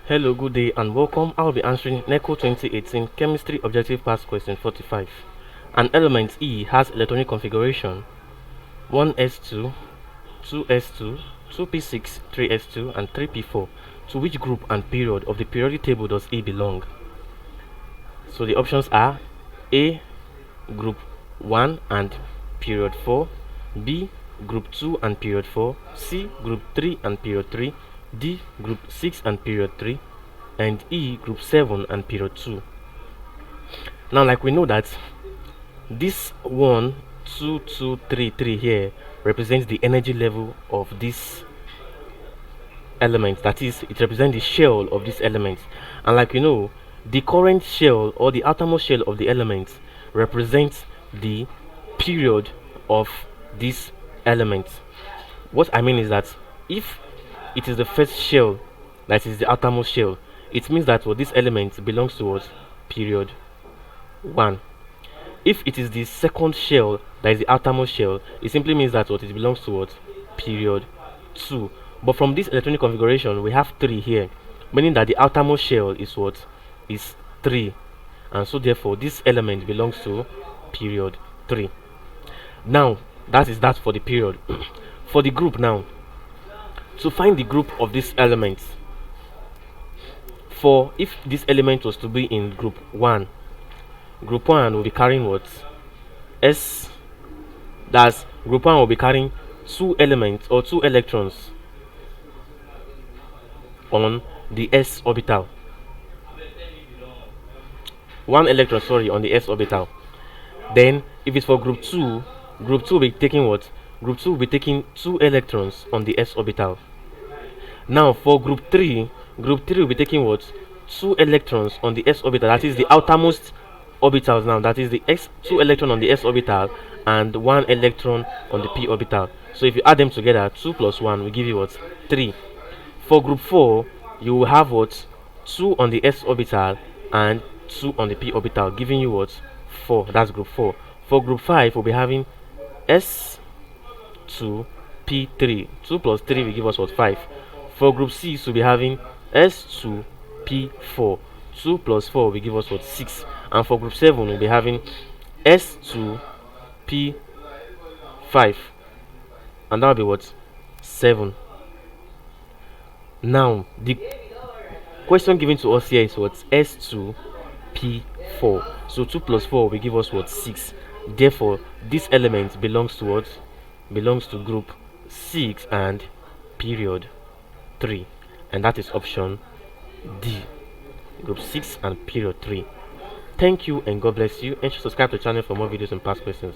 Hello, good day and welcome. I'll be answering NECO 2018 Chemistry Objective Past Question 45. An element E has electronic configuration 1s2, 2s2, 2p6, 3s2 and 3p4. To which group and period of the periodic table does E belong? So the options are A, group 1 and period 4, B, group 2 and period 4, C, group 3 and period 3, D, group 6 and period 3, and E, group 7 and period 2. Now, like we know that this 1, 2, 2, 3, 3 here represents the energy level of this element, that is, it represents the shell of this element. And like you know, the current shell or the outermost shell of the element represents the period of this element. What I mean is that if it is the first shell, that is the outermost shell, it means that this element belongs to what? Period 1. If it is the second shell, that is the outermost shell, it simply means that it belongs to what? Period 2. But from this electronic configuration, we have 3 here, meaning that the outermost shell is what? Is 3. And so therefore, this element belongs to period 3. Now, that is that for the period. For the group now, to find the group of this element, for if this element was to be in group 1, group 1 will be carrying what? S. That's group 1 will be carrying 2 elements or 2 electrons on the s orbital. 1 electron, sorry, on the s orbital. Then if it's for group 2 will be taking what? Group 2 will be taking 2 electrons on the s orbital. Now for group 3 will be taking what? 2 electrons on the s orbital, that is the outermost orbitals. Now that is the 2 electron on the s orbital and 1 electron on the p orbital. So if you add them together, 2 plus 1 will give you what? 3. For group 4, you will have what? 2 on the s orbital and 2 on the p orbital, giving you what? 4. That's group 4. For group 5, we'll be having s2 p3. 2 plus 3 will give us what? 5. For group 6, we'll be having s2 p4. 2 plus 4 will give us what? 6. And for group 7, we'll be having s2 p5, and that will be what? 7. Now the question given to us here is what? S2 p4. So 2 plus 4 will give us what? 6. Therefore this element belongs to what? Belongs to group 6 and period 3, and that is option D, group 6 and period 3. Thank you and God bless you, and subscribe to the channel for more videos and past questions.